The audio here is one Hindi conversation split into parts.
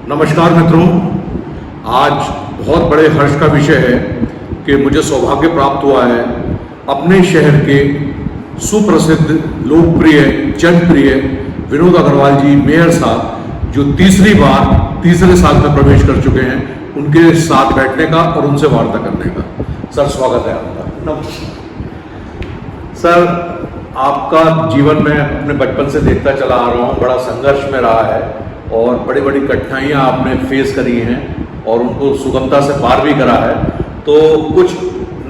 नमस्कार मित्रों, आज बहुत बड़े हर्ष का विषय है कि मुझे सौभाग्य प्राप्त हुआ है अपने शहर के सुप्रसिद्ध, लोकप्रिय, जनप्रिय विनोद अग्रवाल जी मेयर साहब, जो तीसरे साल में प्रवेश कर चुके हैं, उनके साथ बैठने का और उनसे वार्ता करने का। सर, स्वागत है आपका। नमस्कार सर, आपका जीवन में अपने बचपन से देखता चला आ रहा हूँ, बड़ा संघर्ष में रहा है और बड़ी बड़ी कठिनाइयाँ आपने फेस करी हैं और उनको सुगमता से पार भी करा है। तो कुछ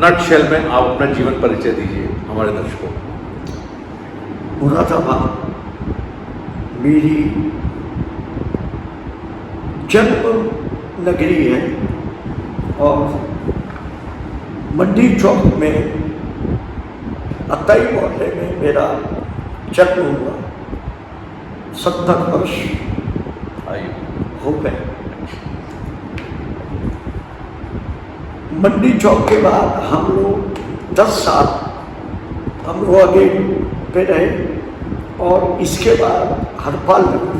नटशेल में आप अपना जीवन परिचय दीजिए हमारे दर्शकों को। मुरादाबाद मेरी जन्म नगरी है और मंडी चौक में अतई मोहल्ले में मेरा जन्म हुआ। 70 वर्ष हो गए। मंडी चौक के बाद हम लोग 10 साल हम लोग आगे पे रहे और इसके बाद हरपाल नगर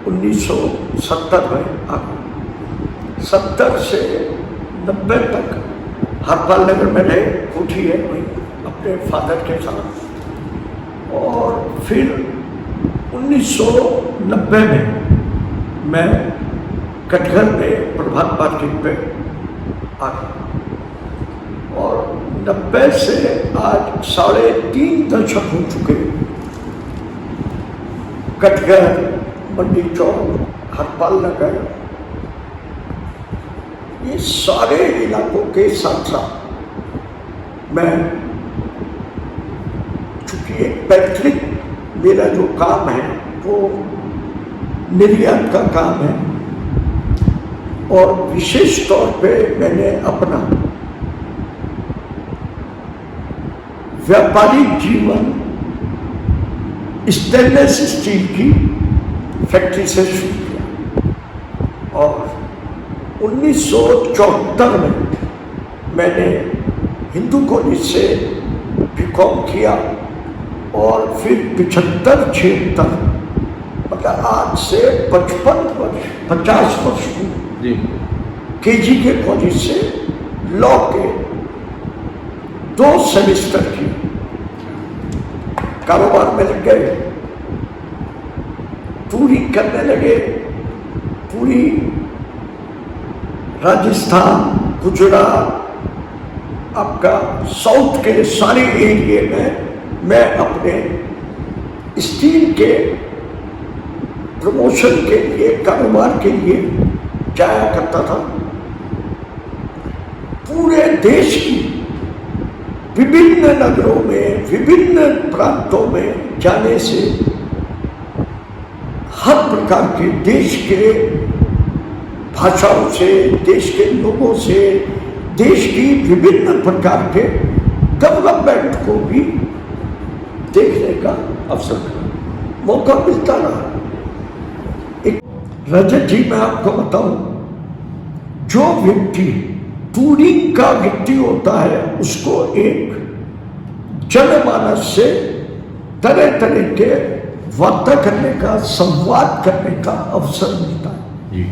1970 में आगे 70 से 90 तक हरपाल नगर में रहे। कोठी है वहीं अपने फादर के साथ। और फिर 1990 में मैं कटघर में प्रभात मार्केट पे आ गया और 90 से आज 3.5 दशक हो चुके। कटघर, मंडी चौक, हरपाल नगर, ये सारे इलाकों के साथ साथ मैं, चूंकि एक पैतृक मेरा जो काम है वो निर्यात का काम है और विशेष तौर पे मैंने अपना व्यापारिक जीवन स्टेनलेस स्टील की फैक्ट्री से शुरू किया और 1974 में मैंने हिंदू कॉलेज से बीकॉम किया और फिर 75-76 मतलब आज से 50 वर्ष जी केजी के कॉलेज से लॉ के 2 सेमेस्टर की कारोबार में लग गए। पूरी करने लगे। पूरी राजस्थान, गुजरात, आपका साउथ के सारे एरिया में मैं अपने स्टील के प्रमोशन के लिए, कारोबार के लिए जाया करता था। पूरे देश की विभिन्न नगरों में, विभिन्न प्रांतों में जाने से हर प्रकार के देश के भाषाओं से, देश के लोगों से, देश की विभिन्न प्रकार के डेवलपमेंट को भी देखने का अवसर मौका मिलता रहा। एक रजत जी, मैं आपको बताऊं, जो व्यक्ति टूरिंग का व्यक्ति होता है उसको एक जनमानस से तरह तरह के वार्ता करने का, संवाद करने का अवसर मिलता है।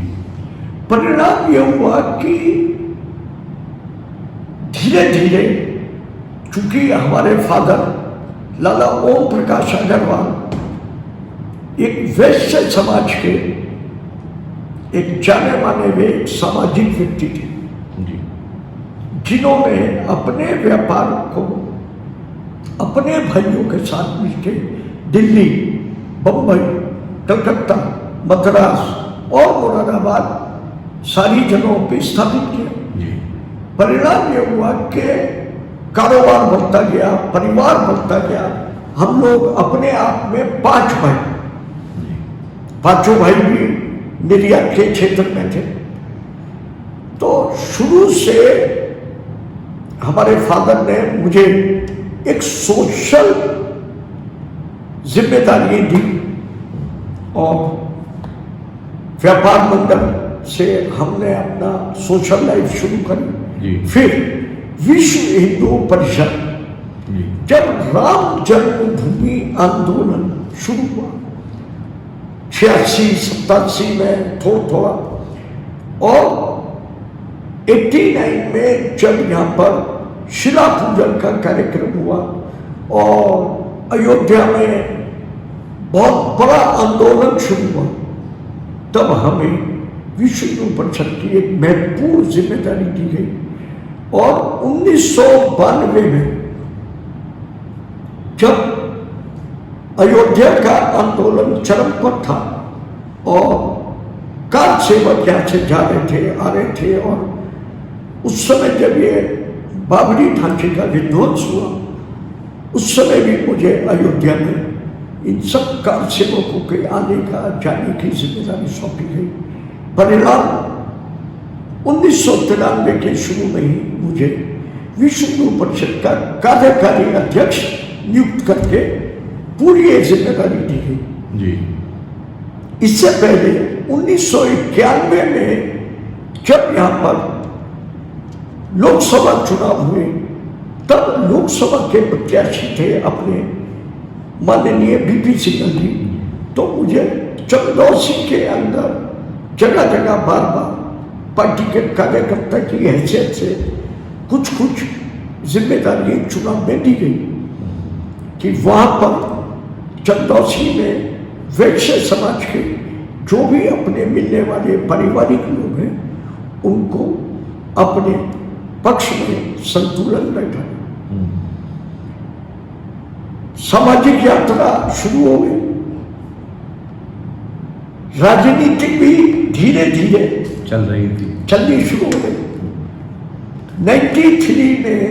परिणाम यह हुआ कि धीरे धीरे, चूंकि हमारे फादर लाला ओम प्रकाश अग्रवाल एक वैश्य समाज के एक जाने माने हुए सामाजिक व्यक्ति थे, जिन्होंने अपने व्यापार को अपने भाइयों के साथ मिलकर दिल्ली, बंबई, कलकत्ता, मद्रास और मुरादाबाद सारी जगहों पे स्थापित किया। परिणाम यह हुआ कि कारोबार बढ़ता गया, परिवार बढ़ता गया। हम लोग अपने आप में 5 भाई, 5 भाई भी निर्यात के क्षेत्र में थे। तो शुरू से हमारे फादर ने मुझे एक सोशल जिम्मेदारी दी और व्यापार मंडल से हमने अपना सोशल लाइफ शुरू करी। फिर विश्व हिंदू परिषद, जब राम जन्मभूमि आंदोलन शुरू हुआ 86-87 में थोड़ा थोड़ा, और 89 में जब यहाँ पर शिला पूजन का कार्यक्रम हुआ और अयोध्या में बहुत बड़ा आंदोलन शुरू हुआ, तब हमें विश्व हिंदू परिषद की एक महत्वपूर्ण जिम्मेदारी दी गई। और 1992 में जब अयोध्या का आंदोलन चरम पर था और कार सेवक यहाँ से जा रहे थे, आ रहे थे, और उस समय जब ये बाबरी ढांचे का विध्वंस हुआ, उस समय भी मुझे अयोध्या में इन सब कार सेवकों के आने का, जाने की जिम्मेदारी सौंपी गई। परिणाम 1993 के शुरू में ही मुझे विश्व हिंदू परिषद का कार्यकारी अध्यक्ष नियुक्त करके पूरी ये जिम्मेदारी दी गई जी। इससे पहले 1991 में जब यहाँ पर लोकसभा चुनाव हुए, तब लोकसभा के प्रत्याशी थे अपने माननीय बीपी सिंह जी, तो मुझे चंदौसी के अंदर जगह जगह बार बार पार्टी के कार्यकर्ता की हैसियत से कुछ कुछ जिम्मेदारी चुनाव में दी गई कि वहाँ पर चंदौसी में वैश्य समाज के जो भी अपने मिलने वाले पारिवारिक लोग हैं, उनको अपने पक्ष में संतुलन बैठा। सामाजिक यात्रा शुरू हो गई, राजनीतिक भी धीरे धीरे चलनी शुरू हो गई। 93 में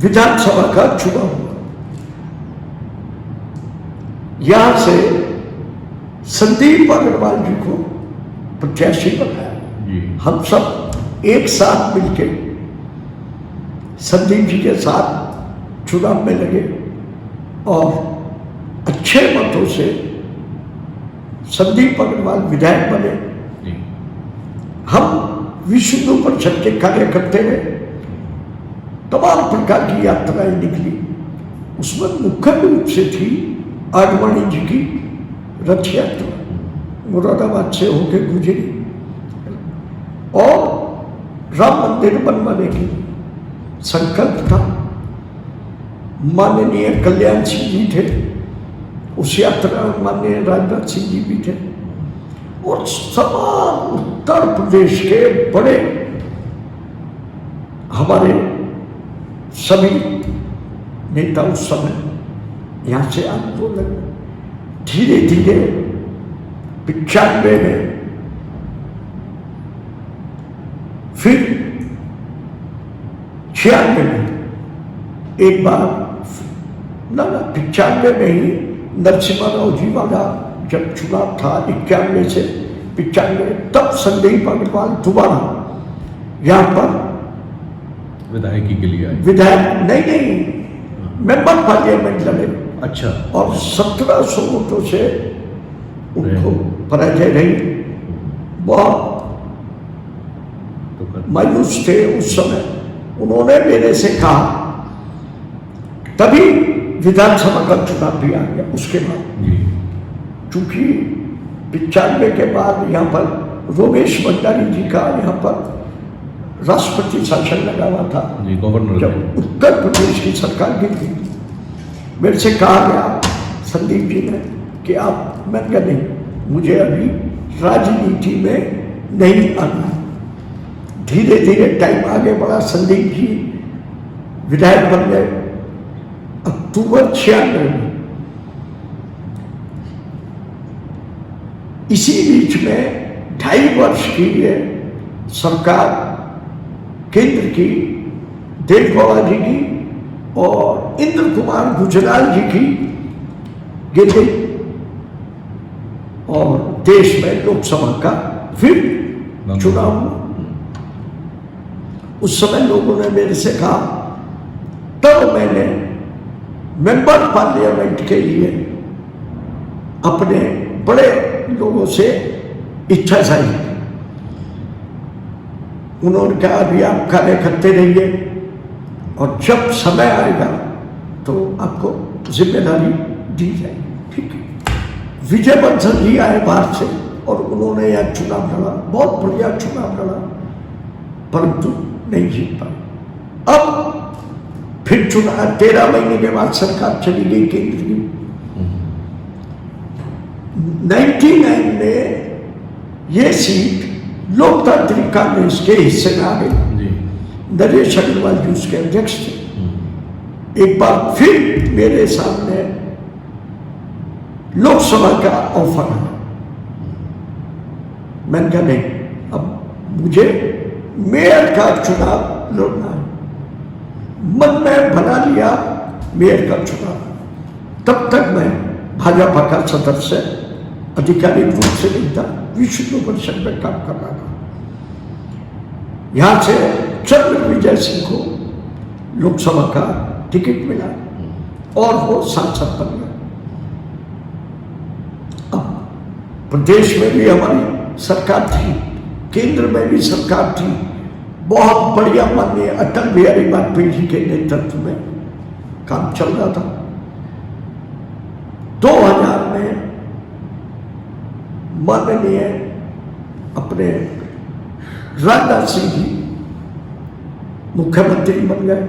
विधानसभा का चुनाव हुआ, यहां से संदीप अग्रवाल जी को प्रत्याशी बनाया। हम सब एक साथ मिलकर संदीप जी के साथ चुनाव में लगे और अच्छे मतों से संदीप अग्रवाल विधायक बने। हम विश्व हिंदू परिषद के कार्यकर्ता रहे, तमाम प्रकार की यात्राएं निकली। उसमें मुख्य रूप से थी आडवाणी जी की रथ यात्रा, मुरादाबाद से होकर गुजरी और राम मंदिर बनवाने की संकल्प था। माननीय कल्याण सिंह जी थे, उस यात्रा में माननीय राजनाथ सिंह जी भी थे, और तमाम उत्तर प्रदेश के बड़े हमारे सभी नेता उस समय यहाँ से आंदोलन धीरे धीरे 95 में, फिर 96 में एक बार 95 में ही नरसिम्हा राव जी वाला जब चुनाव था 91 से 95, तब संदीप अग्रवाल दोबारा यहाँ पर विधायकी के लिए आए। विधायक नहीं, मेंबर पार्लियामेंट लड़े। अच्छा। और 1700 वोटों से उनको पराजय रही। बहुत मायूस थे उस समय। उन्होंने मेरे से कहा, तभी विधानसभा का चुनाव भी आ गया उसके बाद, चूंकि 95 के बाद यहाँ पर रोमेश भंडारी जी का यहाँ पर राष्ट्रपति शासन लगा हुआ था, गवर्नर, जब उत्तर प्रदेश की सरकार गिरी, मेरे से कहा गया संदीप जी ने कि आप, मैं कहा नहीं, मुझे अभी राजनीति में नहीं आना। धीरे धीरे टाइम आगे बढ़ा, संदीप जी विधायक बन गए अक्टूबर 96 में। इसी बीच में 2.5 वर्ष की ये सरकार केंद्र की देव गौड़ा जी की और इंद्र कुमार गुजराल जी की गिर गई और देश में लोकसभा का फिर चुनाव हुआ। उस समय लोगों ने मेरे से कहा, तब मैंने मेंबर पार्लियामेंट के लिए अपने बड़े लोगों से इच्छा जाहिर की। उन्होंने कहा, अभी आप कार्य करते रहिए और जब समय आएगा तो आपको जिम्मेदारी दी जाएगी। ठीक है, विजय बंसल जी आए बाहर से और उन्होंने यह चुनाव लड़ा, बहुत बढ़िया चुनाव लड़ा, परंतु नहीं जीत पाए। अब फिर चुनाव 13 महीने के बाद सरकार चली गई केंद्र की। 99 में ये सीट लोकतांत्रिक कांग्रेस के हिस्से में आ गई। नरेश अग्रवाल जी उसके अध्यक्ष थे। एक बार फिर मेरे सामने लोकसभा का ऑफर आया। मैंने कहा नहीं, अब मुझे मेयर का चुनाव लड़ना है। मन में बना लिया मेयर का चुनाव। तब तक मैं भाजपा का सदस्य अधिकारिक रूप से नहीं था, विष्णु परिषद में काम कर रहा था। यहां से चंद्रविजय सिंह को लोकसभा का टिकट मिला और वो सांसद बन गए। अब प्रदेश में भी हमारी सरकार थी, केंद्र में भी सरकार थी, बहुत बढ़िया माननीय अटल बिहारी वाजपेयी जी के नेतृत्व में काम चल रहा था। 2000 में माननीय अपने राजनाथ सिंह जी मुख्यमंत्री बन गए।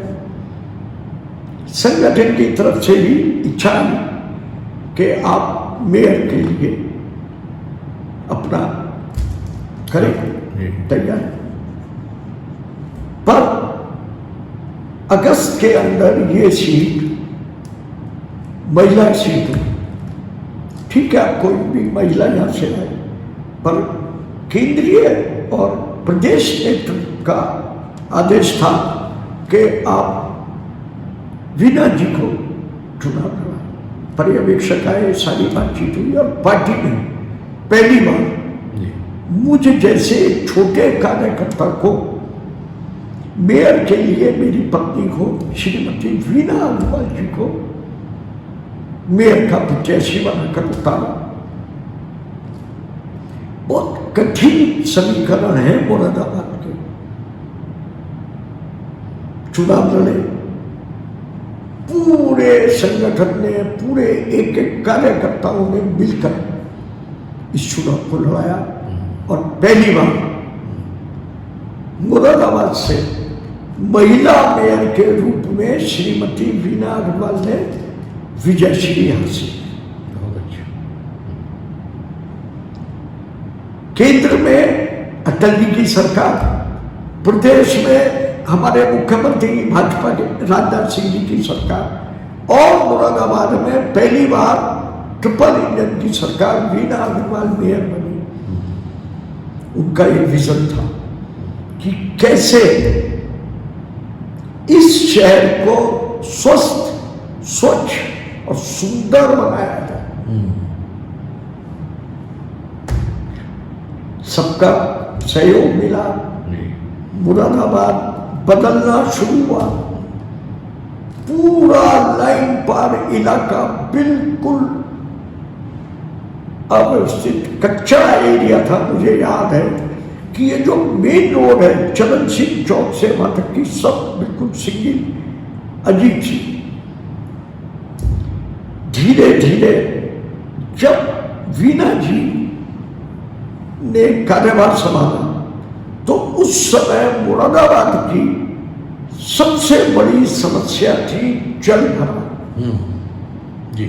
संगठन की तरफ से भी इच्छा है कि आप मेयर के लिए अपना करें तैयार। पर अगस्त के अंदर ये सीट महिला सीट है। ठीक है, कोई भी महिला यहां से आए, पर केंद्रीय और प्रदेश नेतृत्व का आदेश था कि आप वीना जी को चुनाव लड़ा। पर्यवेक्षक आए, सारी बातचीत हुई और पार्टी ने पहली बार मुझे जैसे छोटे कार्यकर्ता को मेयर के लिए मेरी पत्नी को श्रीमती वीना अग्रवाल जी को मेयर का प्रत्याशी बनाकर उतारा। बहुत कठिन समीकरण है मुरादाबाद के। चुनाव लड़े, पूरे संगठन ने, पूरे एक एक कार्यकर्ताओं ने मिलकर इस चुनाव को लड़ाया और पहली बार मुरादाबाद से महिला मेयर के रूप में श्रीमती वीना अग्रवाल ने विजयश्री हासिल। बहुत अच्छा। केंद्र में अटल जी की सरकार, प्रदेश में हमारे मुख्यमंत्री भाजपा के राजनाथ सिंह जी की सरकार और मुरादाबाद में पहली बार ट्रिपल इंजन की सरकार, वीना अग्रवाल मेयर बनी। उनका ये विजन था कि कैसे इस शहर को स्वस्थ, स्वच्छ और सुंदर बनाया जाए। सबका सहयोग मिला, मुरादाबाद बदलना शुरू हुआ। पूरा लाइन पार इलाका बिल्कुल अव्यवस्थित कच्चा एरिया था। मुझे याद है कि ये जो मेन रोड है चरण सिंह चौक से वहां तक की, सब बिल्कुल सिंगल अजीब सी। धीरे धीरे जब वीना जी ने कार्यभार संभाला तो उस समय मुरादाबाद की सबसे बड़ी समस्या थी जल भराव। जी,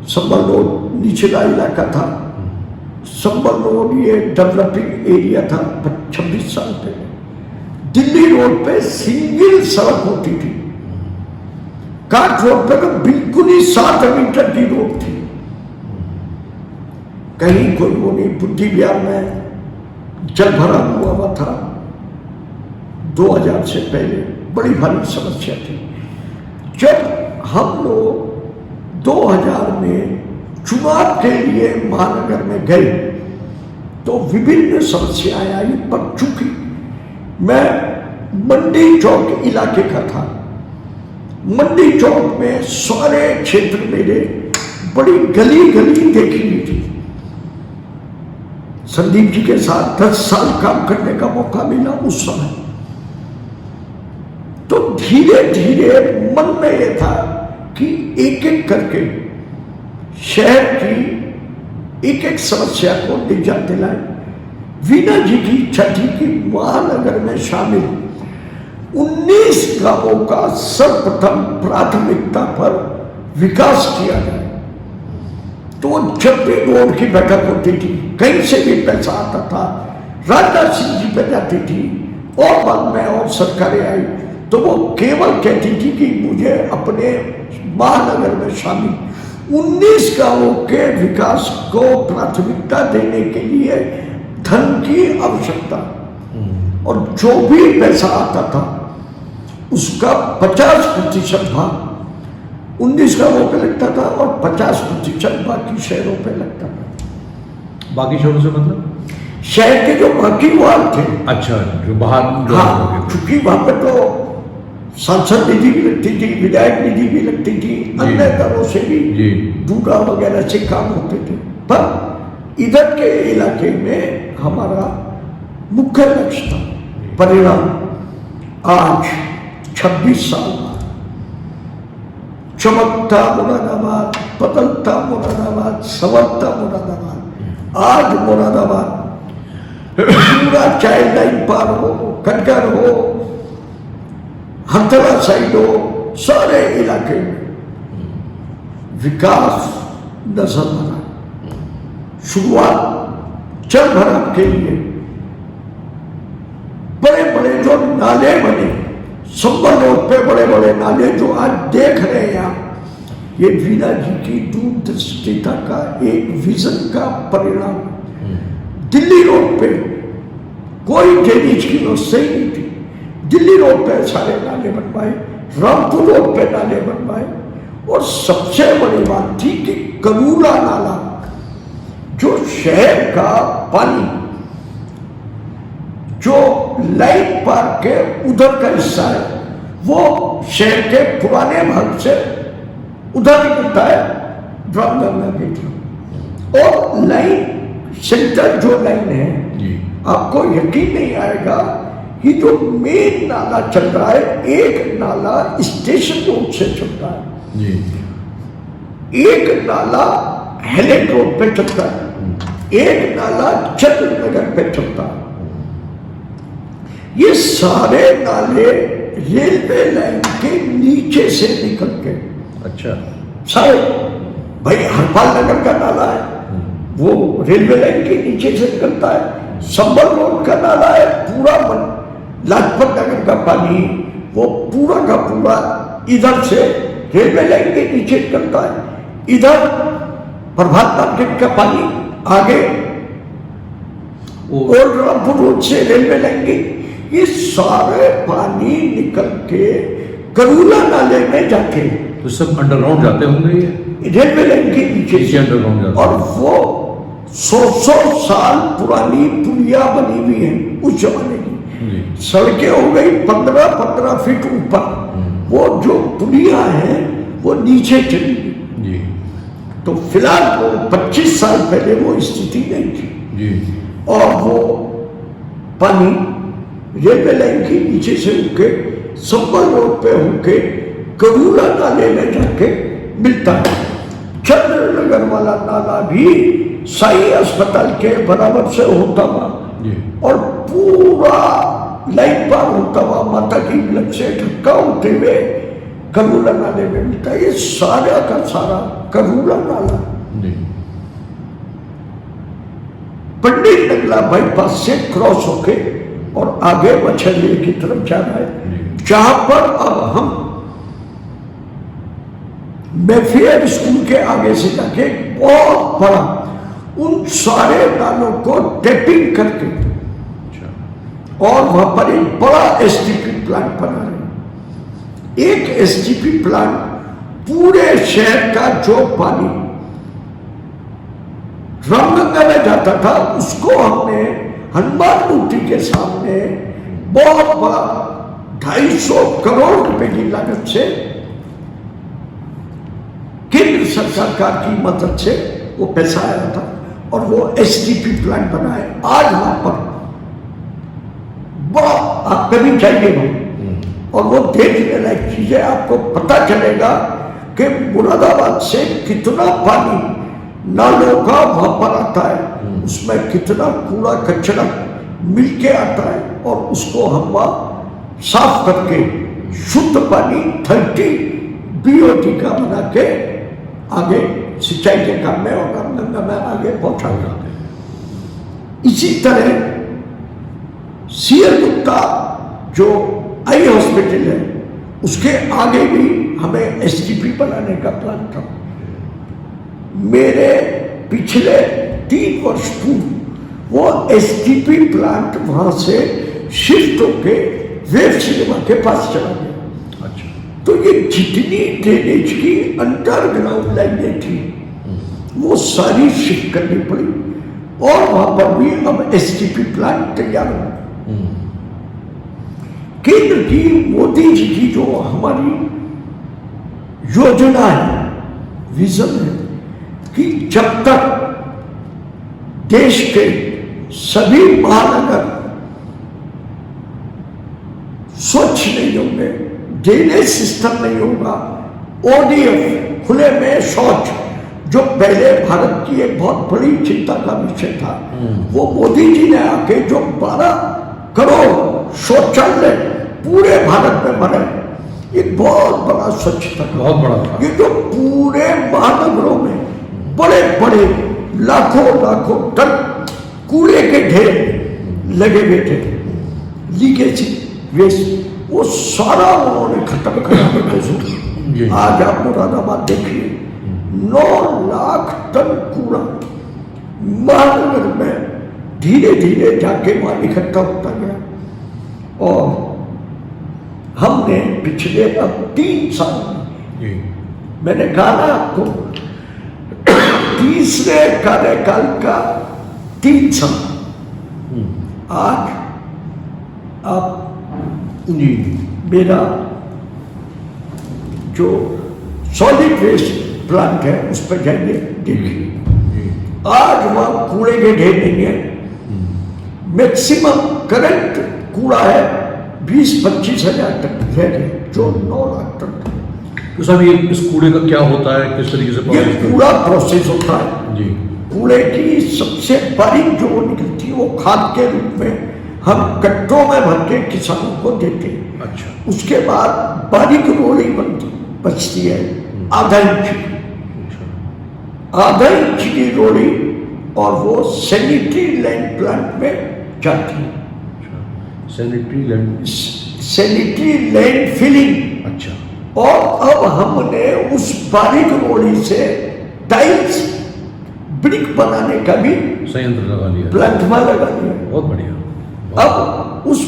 संबल रोड निचला इलाका था। संबल रोड ये डेवलपिंग एरिया था 26 साल पहले। दिल्ली रोड पे सिंगल सड़क होती थी, काट रोड पे तो बिल्कुल ही 7 मीटर की रोड थी। कहीं कोई वो नहीं। बुद्धि विहार में जल भराव हुआ था 2000 से पहले, बड़ी भारी समस्या थी। जब हम लोग 2000 में चुनाव के लिए महानगर में गए तो विभिन्न समस्याएं आई, पर चूंकि मैं मंडी चौक इलाके का था, मंडी चौक में सारे क्षेत्र मेरे बड़ी गली गली देखी हुई थी। संदीप जी के साथ 10 साल काम करने का मौका मिला उस समय। तो धीरे धीरे मन में यह था कि एक एक करके शहर की एक एक समस्या को निजात दिलाए। वीणा जी की इच्छा थी कि महानगर में शामिल 19 गांवों का सर्वप्रथम प्राथमिकता पर विकास किया जाए। तो जब भी रोड की बैठक होती थी, कहीं से भी पैसा आता था, राजनाथ सिंह जी पे जाती थी और बाद में और सरकारें आई तो वो केवल कहती थी कि मुझे अपने महानगर में शामिल 19 गांवों के विकास को प्राथमिकता देने के लिए धन की आवश्यकता, और जो भी पैसा आता था उसका 50% भाग 19 गांवों पे लगता था और 50% बाकी शहरों पे लगता था। बाकी शहरों से मतलब शहर के जो बाकी वार्ड थे, अच्छा, जो बाहर हाँ, क्योंकि वहां पे तो सांसद निधि भी लगती थी, विधायक निधि भी लगती थी, अन्य दरों से भी दूरा वगैरह से काम होते थे। पर इधर के इलाके में हमारा मुख्य लक्ष्य था। परिणाम आज 26 साल बाद चमकता मुरादाबाद, बदलता मुरादाबाद, संवरता मुरादाबाद, आज मुरादाबाद पूरा चाइल्ड लाइन पार हो, कटघर हो, हथला साइड हो, सारे इलाके में विकास नजर आ रहा। शुरुआत चल भरा के लिए बड़े बड़े जो नाले बने, संबल रोड पे बड़े बड़े नाले जो आज देख रहे हैं आप, ये वीणा जी की दूरदृष्टिता का एक विजन का परिणाम। दिल्ली रोड पे कोई ड्रेनेज की व्यवस्था ही नहीं थी, दिल्ली रोड पे सारे नाले बनवाए, रामपुर रोड पे नाले बनवाए, और सबसे बड़ी बात थी कि करूला नाला, जो शहर का पानी जो लाइन पार्क के उधर का हिस्सा है, वो शहर के पुराने भाग से उधर निकलता है रामगंगा के थ्रू, और लाइन सेंटर जो लाइन है, आपको यकीन नहीं आएगा कि जो मेन नाला चल रहा है, एक नाला स्टेशन रोड से चलता है, एक नाला हेलेट रोड पे चलता है, एक नाला चंद्रनगर पे चलता है। ये सारे नाले रेलवे लाइन के नीचे से निकल के, अच्छा सारे, भाई हरपाल नगर का नाला है वो रेलवे लाइन के नीचे से निकलता है, संबल रोड का नाला है पूरा लाजपत नगर का पानी वो पूरा का पूरा इधर से रेलवे लाइन के नीचे निकलता है, इधर प्रभात मार्केट का पानी आगे ओल्ड रामपुर रोड से रेलवे लाइन की, ये सारे पानी निकल के करूला नाले में जाके, तो सब अंडरग्राउंड जाते होंगे ये रेलवे लाइन के नीचे से अंडरग्राउंड जाते, और वो 100 साल पुरानी पुलिया बनी हुई है उस जमाने की, सड़कें हो गई 15-15 फीट ऊपर, वो जो पुलिया है वो नीचे चली गई। तो फिलहाल वो 25 साल पहले वो स्थिति नहीं थी, और वो पानी रेलवे लाइन के नीचे से होके संबल रोड पे होके करूला नाले में जाके मिलता है। चंद्रनगर वाला नाला भी साई अस्पताल के बराबर से होता हुआ और पूरा लाइन पार होता हुआ माता की ब्लड से ढक्का होते हुए करूला नाले में मिलता है। ये सारा का सारा करूला नाला पंडित नगला बाईपास से क्रॉस होके और आगे मछली की तरफ जा रहा है, जहां पर अब हम मैफियर स्कूल के आगे से जाके बहुत बड़ा उन सारे नालों को टेपिंग करके और वहां पर एक बड़ा एसटीपी प्लांट बना रहे। एक एसटीपी प्लांट पूरे शहर का जो पानी रामगंगा में जाता था उसको हमने हनुमान मूर्ति के सामने बहुत बड़ा 250 करोड़ रुपए की लागत से केंद्र सरकार की मदद से वो पैसा आया था और वो एसटीपी प्लांट बना है। आज वहां पर बड़ा आप कभी जाइए और वो देखने लायक चीज है। आपको पता चलेगा कि मुरादाबाद से कितना पानी नालों का वहां पर आता है, उसमें कितना कूड़ा कचरा मिलके आता है, और उसको हम वहां साफ करके शुद्ध पानी 30 BOT का बना के आगे सिंचाई के काम में और गंगा में आगे पहुंचा जाते हैं। इसी तरह सीएल गुप्ता जो आई हॉस्पिटल है, उसके आगे भी हमें STP बनाने का प्लान था। मेरे पिछले 3 वर्ष पूर्व वो STP प्लांट वहां से शिफ्ट होके वेब सिनेमा के पास चला गया। अच्छा। तो ये जितनी ड्रेनेज की अंडरग्राउंड लाइनें थी वो सारी शिफ्ट करनी पड़ी, और वहां पर भी अब STP प्लांट तैयार हो। केंद्र की मोदी जी की जो हमारी योजना है, विजन है, कि जब तक देश के सभी महानगर स्वच्छ नहीं होंगे, ड्रेनेज सिस्टम नहीं होगा, ODF खुले में शौच जो पहले भारत की एक बहुत बड़ी चिंता का विषय था, वो मोदी जी ने आके जो 12 करोड़ शौचालय पूरे भारत में बने, एक बहुत बड़ा स्वच्छता का, बहुत बड़ा था। ये जो पूरे महानगरों में बड़े बड़े लाखों टन कूड़े के ढेर लगे हुए थे, लीकेज वेस्ट, वो सारा उन्होंने खत्म करा। आज आप मुरादाबाद देखिए, 9 लाख टन कूड़ा महानगर में धीरे धीरे जाके वहां इकट्ठा होता गया। और हमने पिछले अब 3 साल में, मैंने कहा ना आपको, तीसरे कार्यकाल का 3 साल, आज आप मेरा जो सॉलिड वेस्ट प्लांट है उस पर जाइए, देखिए आज वहां कूड़े के ढेर नहीं है। मैक्सिमम करंट कूड़ा है 20-25 हजार टन रह गए, जो 9 लाख टन। तो साहब ये इस कूड़े का क्या होता है, किस तरीके से ये पूरा प्रोसेस होता है जी। कूड़े की सबसे बारीक जो निकलती है वो खाद के रूप में हम कट्टों में भर के किसानों को देते हैं। अच्छा। उसके बाद बारीक रोली बचती है आधा इंच की रोली, और वो सैनिटरी लैंड प्लांट में जाती है। Sanitary land filling. अच्छा। और अब हमने उस बारीक रोली से टाइल्स ब्रिक बनाने का भी संयंत्र लगा लिया, प्लांट में लगा लिया। बहुत बढ़िया। अब उस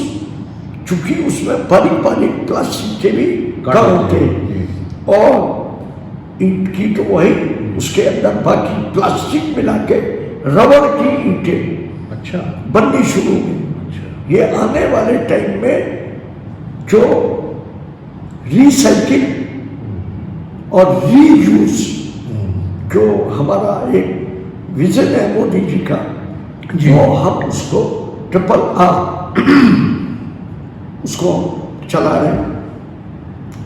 चूंकि उसमें बारीक प्लास्टिक के भी कण होते हैं, और ईंट की तो वही, उसके अंदर बाकी प्लास्टिक मिला के रबड़ की ईंटें अच्छा बननी शुरू हुई। अच्छा। ये आने वाले टाइम में जो रिसाइकिल और रीयूज जो हमारा एक विजन है मोदी जी का, वो हम उसको RRR उसको चला रहे हैं।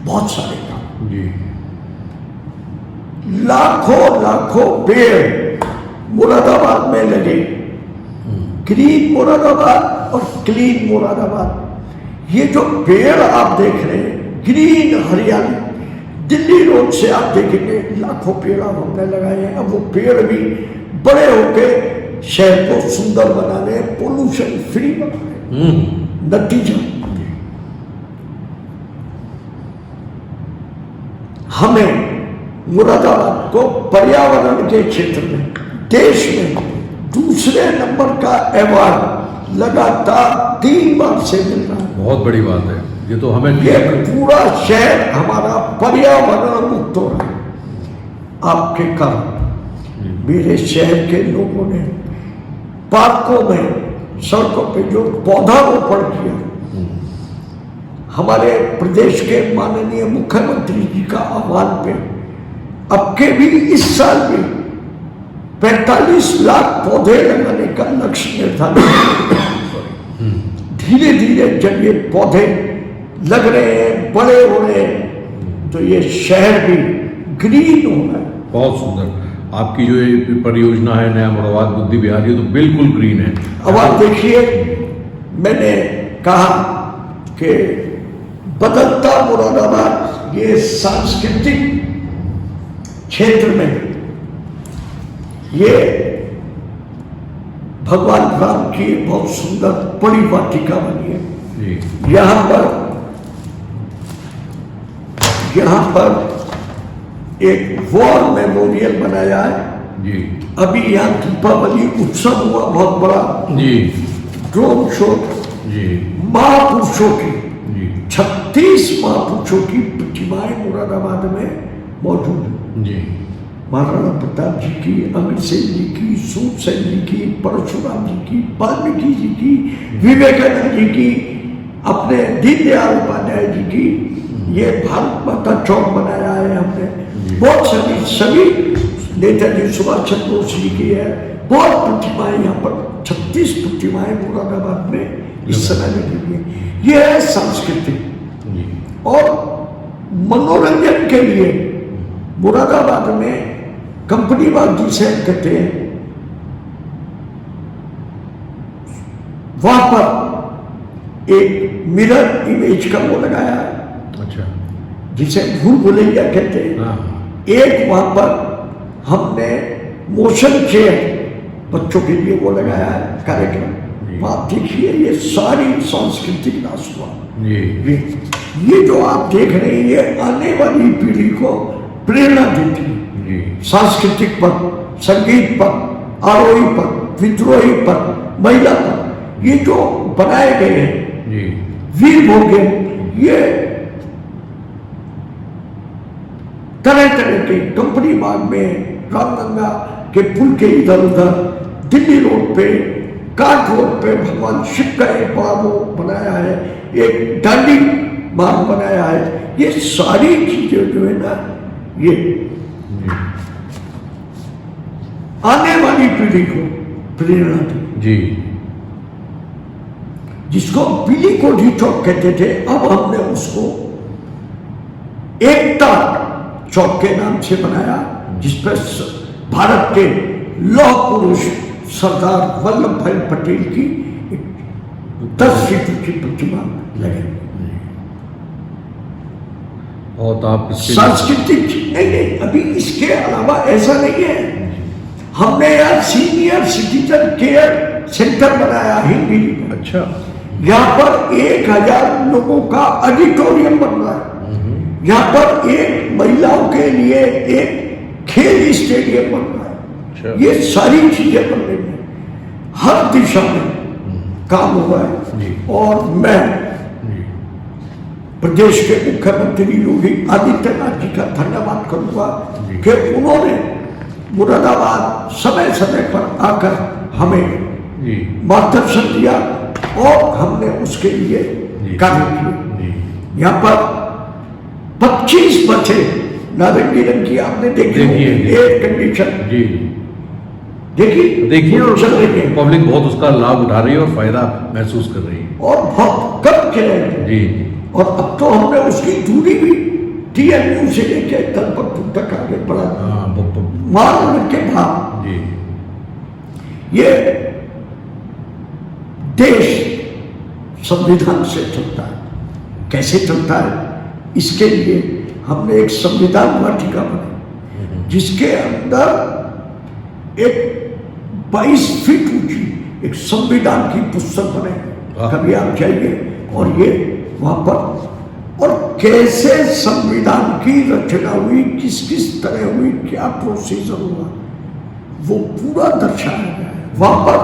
बहुत सारे काम जी। लाखों पेड़ मुरादाबाद में लगे, ग्रीन मुरादाबाद और क्लीन मुरादाबाद। ये जो पेड़ आप देख रहे हैं, ग्रीन हरियाली, दिल्ली रोड से आप देखेंगे लाखों पेड़ अब हमने लगाए हैं। अब वो पेड़ भी बड़े होके शहर को सुंदर बनाने, पोल्यूशन फ्री बनाने। नतीजा हमें मुरादाबाद को पर्यावरण के क्षेत्र में देश में दूसरे नंबर का अवार्ड लगातार 3 बार से मिल रहा है। बहुत बड़ी बात है ये तो हमें। ये पूरा शहर हमारा पर्यावरण मुक्त हो रहा है आपके कारण। मेरे शहर के लोगों ने पार्कों में, सड़कों पे जो पौधारोपण किया, हमारे प्रदेश के माननीय मुख्यमंत्री जी का आह्वान पे अब के भी इस साल भी 45 लाख पौधे लगाने का लक्ष्य निर्धारित। धीरे धीरे जब ये पौधे लग रहे हैं, बड़े हो रहे हैं, तो ये शहर भी ग्रीन हो रहा है। बहुत सुंदर। आपकी जो ये परियोजना है नया मुरादाबाद बुद्धि विहार, ये तो बिल्कुल ग्रीन है। अब आप देखिए, मैंने कहा कि बदलता मुरादाबाद ये सांस्कृतिक क्षेत्र में ये भगवान राम की बहुत सुंदर बड़ी वाटिका बनी है। जी। यहाँ पर एक वॉर मेमोरियल बनाया है। जी। अभी यहाँ दीपावली उत्सव हुआ बहुत बड़ा। जी। Drone show. जी। महापुरुषों की जी। 36 महापुरुषों की प्रतिमाएं मुरादाबाद में मौजूद है। जी। महाराणा प्रताप जी की, अमर सिंह जी की, सूरसेन जी की, परशुराम जी की, वाल्मीकि जी की, विवेकानंद जी की, अपने दीनदयाल उपाध्याय जी की, ये भारत माता चौक बनाया है हमने। बहुत सारी सभी नेताजी सुभाष चंद्र बोस जी की है। बहुत प्रतिमाएं यहाँ पर 36 प्रतिमाएं मुरादाबाद में इस समय लगी हुई है। ये है सांस्कृतिक और मनोरंजन के लिए मुरादाबाद में कंपनी बाग जिसे कहते हैं, वहां पर एक मिरर इमेज का वो लगाया है। अच्छा। जिसे भूल भुलैया कहते हैं। हाँ। एक वहां पर हमने मोशन चेयर बच्चों के लिए वो लगाया है कार्यक्रम। आप देखिए ये सारी सांस्कृतिक राष्ट्र ये जो आप देख रहे हैं ये आने वाली पीढ़ी को प्रेरणा देती है। सांस्कृतिक पर, संगीत पर, आरोही पर, विद्रोही पर, महिला पर, ये जो बनाए गए हैं वीर भोगे, ये तरह तरह के कंपनी बाग में, रामगंगा के पुल के इधर उधर, दिल्ली रोड पे, काट रोड पे भगवान शिव का एक बड़ा वो बनाया है, एक डांडी मार्ग बनाया है। ये सारी चीजें जो है ना ये आने वाली पीढ़ी को प्रेरणा दी। जी। जिसको पीली कोठी चौक कहते थे, अब हमने उसको एकता चौक के नाम से बनाया, जिसपर भारत के लौह पुरुष सरदार वल्लभ भाई पटेल की 10 फीट की प्रतिमा लगी। और आप सांस्कृतिक नहीं, अभी इसके अलावा ऐसा नहीं है। हमने यहाँ सीनियर सिटीजन केयर सेंटर बनाया हिंदी। अच्छा। यहाँ पर 1000 लोगों का ऑडिटोरियम बन रहा है। यहाँ पर एक महिलाओं के लिए एक खेल स्टेडियम बन रहा है। अच्छा। ये सारी चीजें बन रही हैं, हर दिशा में काम हुआ है। और मैं प्रदेश के मुख्यमंत्री योगी आदित्यनाथ जी का धन्यवाद करूंगा कि उन्होंने मुरादाबाद समय समय पर आकर हमें मार्गदर्शन दिया और हमने उसके लिए कार्य किए। यहाँ पर 25 बच्चे नारंगी रंग की आपने देखी एयर कंडीशन देखिए और पब्लिक बहुत उसका लाभ उठा रही है और फायदा महसूस कर रही है और बहुत कम चले जी। और अब तो हमने उसकी दूरी भी TNU से लेके तलपतपुर तक आगे बढ़ा मार्ग के भाव। ये देश संविधान से चलता है। कैसे चलता है इसके लिए हमने एक संविधान वाटिका बनाई, जिसके अंदर एक 22 फीट ऊंची एक संविधान की पुस्तक बनाई। कभी आप जाइए और ये वहां पर, और कैसे संविधान की रचना हुई, किस किस तरह हुई, क्या प्रोसीजर हुआ, वो पूरा दर्शाया गया है। वहां पर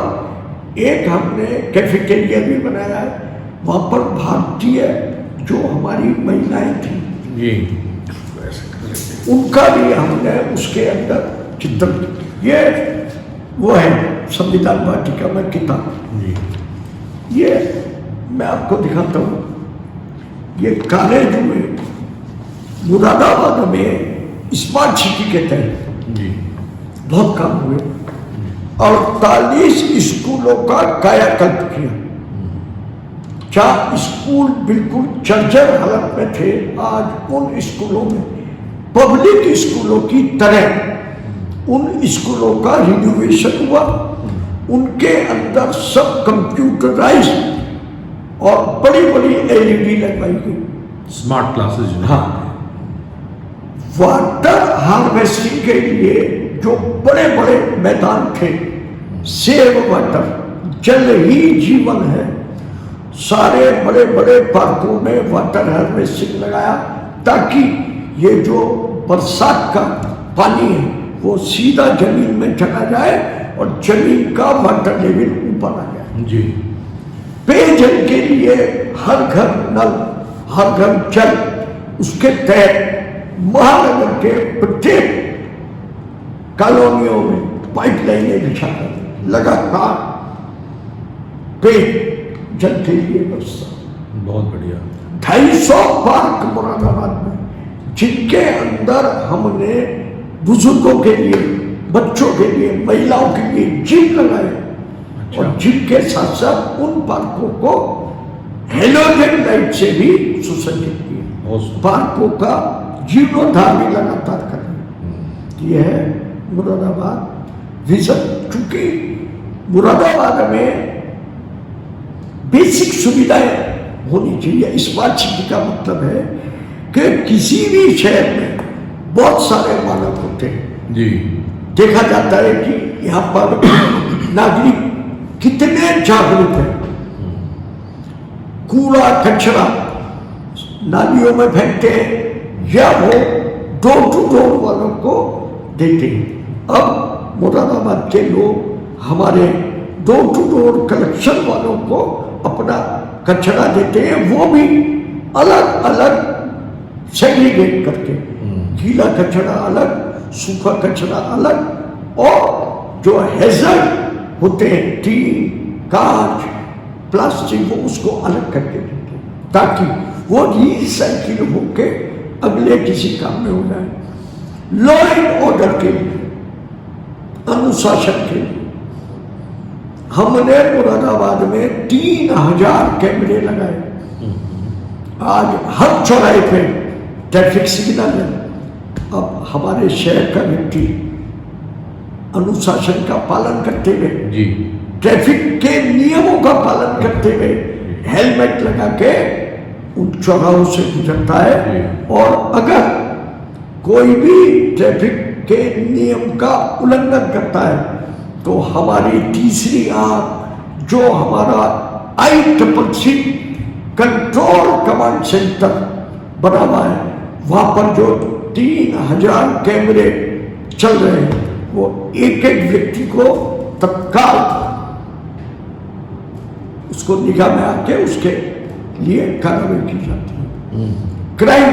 एक हमने कैफेटेरिया भी बनाया है। वहां पर भारतीय जो हमारी महिलाएं थी उनका भी हमने उसके अंदर चित्रण, ये वो है संविधान वाटिका में किताब। ये मैं आपको दिखाता हूँ। ये कॉलेज में मुरादाबाद में स्मार्ट सिटी के तहत बहुत काम हुए। 48 स्कूलों का कायाकल्प किया। 4 स्कूल बिल्कुल जर्जर हालत में थे, आज उन स्कूलों में पब्लिक स्कूलों की तरह उन स्कूलों का रिनोवेशन हुआ, उनके अंदर सब कंप्यूटराइज और बड़ी बड़ी LED लगवाई गई, स्मार्ट क्लासेस। हाँ, वाटर हार्वेस्टिंग के लिए जो बड़े बड़े मैदान थे, सेव वाटर, जल ही जीवन है, सारे बड़े बड़े पार्कों में वाटर हार्वेस्टिंग लगाया ताकि ये जो बरसात का पानी है वो सीधा जमीन में चला जाए और जमीन का वाटर लेवल ऊपर आ जाए। जी। पेयजल के लिए हर घर नल, हर घर जल, उसके तहत महानगर के प्रत्येक कॉलोनियों में पाइपलाइनें बिछाकर लगातार पेयजल के लिए व्यवस्था। बहुत बढ़िया। 250 पार्क मुरादाबाद में, जिनके अंदर हमने बुजुर्गों के लिए, बच्चों के लिए, महिलाओं के लिए जिम लगाए। अच्छा। और जिम के साथ साथ उन पार्कों को हेलोजन लाइट से भी सुसज्जित किया। पार्कों का जीर्णोद्धार भी लगातार कर रहे। यह है मुरादाबाद विजन। चूंकि मुरादाबाद में बेसिक सुविधाएं होनी चाहिए। स्मार्ट सिटी का मतलब है कि किसी भी शहर में बहुत सारे मानव होते हैं। जी। देखा जाता है कि यहाँ पर नागरिक कितने जागरूक हैं। कूड़ा कचरा नालियों में फेंकते हैं या वो डोर टू डोर वालों को देते हैं। अब मुरादाबाद के लोग हमारे डोर टू डोर कलेक्शन वालों को अपना कचरा देते हैं, वो भी अलग अलग सेग्रीगेट करके, गीला कचरा अलग, सूखा कचरा अलग, और जो हैजर्ड होते हैं टीन, कांच, प्लास्टिक, वो उसको अलग करके देते हैं ताकि वो रिसाइकिल होके अगले किसी काम में हो जाए। लॉ एंड ऑर्डर के लिए, अनुशासन के लिए हमने मुरादाबाद में 3000 कैमरे लगाए। आज हर चौराहे पे ट्रैफिक सिग्नल है। अब हमारे शहर का व्यक्ति अनुशासन का पालन करते हुए, जी, ट्रैफिक के नियमों का पालन करते हुए हेलमेट लगा के उन चौराहों से गुजरता है। और अगर कोई भी ट्रैफिक के नियम का उल्लंघन करता है तो हमारी तीसरी आंख, जो हमारा ICCC कंट्रोल कमांड सेंटर बना हुआ है, वहां पर जो 3000 कैमरे चल रहे हैं, वो एक एक व्यक्ति को तत्काल उसको निगाह में आके उसके लिए कार्रवाई की जाती है। क्राइम,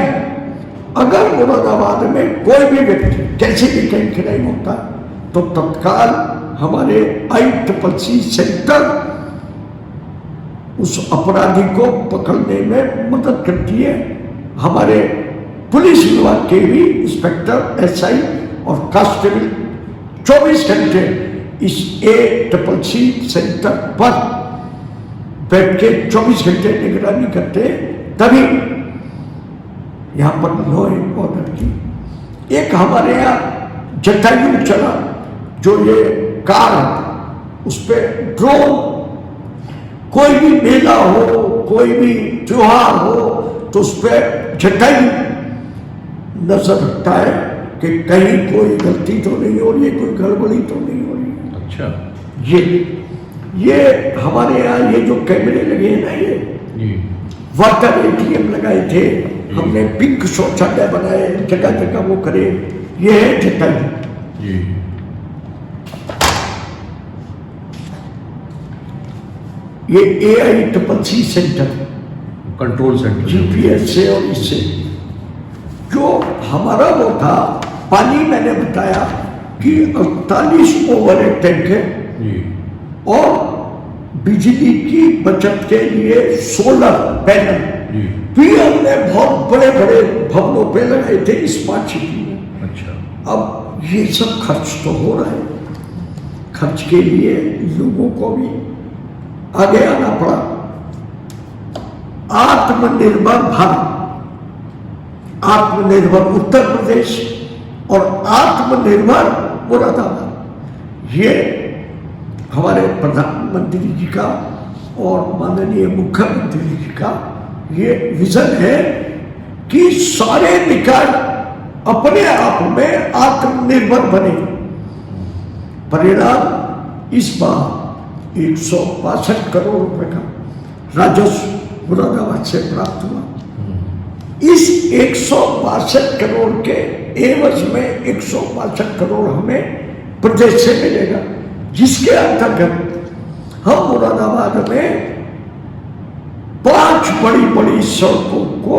अगर मुरादाबाद में कोई भी व्यक्ति कैसे भी कहीं क्राइम होता है तो तत्काल हमारे ICCC सेंटर उस अपराधी को पकड़ने में मदद करती है। हमारे पुलिस विभाग के भी इंस्पेक्टर, SI और कांस्टेबल 24 घंटे इस ICCC सेंटर पर बैठ के 24 घंटे निगरानी करते, तभी यहाँ पर लॉ एंड ऑर्डर की। एक हमारे यहाँ जटायु चला, जो ये कार है, उस पर ड्रोन, कोई भी मेला हो, कोई भी त्योहार हो, तो उस पर जटायु नजर रखता है कि कहीं कोई गलती तो नहीं हो रही है, कोई गड़बड़ी तो नहीं हो रही है। अच्छा। ये हमारे यहाँ ये जो कैमरे लगे हैं ना, ये वाटर ATM लगाए थे हमने, पिंक शौचालय बनाए, जगह जगह वो करे। ये है जटायु। ये AICCC centre, control centre, GPS से और इससे जो हमारा वो था पानी, मैंने बताया कि 48 ओवरहेड टैंक है और बिजली की बचत के लिए सोलर पैनल भी हमने बहुत बड़े बड़े भवनों पे लगाए थे स्मार्ट सिटी में। अच्छा। अब ये सब खर्च तो हो रहा है, खर्च के लिए लोगों को भी आगे आना पड़ा। आत्मनिर्भर भारत, आत्मनिर्भर उत्तर प्रदेश और आत्मनिर्भर मुरादाबाद। ये हमारे प्रधानमंत्री जी का और माननीय मुख्यमंत्री जी का ये विजन है कि सारे निकाय अपने आप में आत्मनिर्भर बने। परिणाम इस बार 162 करोड़ रुपए का राजस्व मुरादाबाद से प्राप्त हुआ। इस 162 करोड़ के एवज में 162 करोड़ हमें प्रदेश से मिलेगा, जिसके अंतर्गत हम मुरादाबाद में 5 बड़ी बड़ी सड़कों को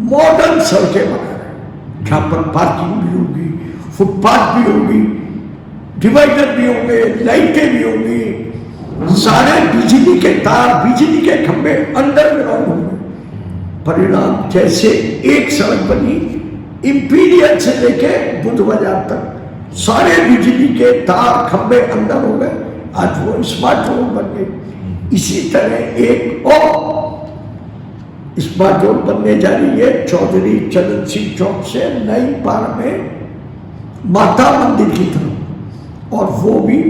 मॉडर्न सड़कें बना रहे हैं, जहां पर पार्किंग भी होगी, फुटपाथ भी होगी, डिवाइडर भी होंगे, लाइटें भी होंगी, सारे बिजली के तार, बिजली के खंभे अंडरग्राउंड होंगे। परिणाम जैसे एक सड़क बनी इंपीरियल से लेके बुद्ध बाजार तक, सारे बिजली के तार खंभे अंदर हो गए, आज वो स्मार्ट रोड बन गई। इसी तरह एक और स्मार्ट रोड बनने जा रही है चौधरी चरण सिंह चौक से नई पार में माता मंदिर की तरफ, और वो भी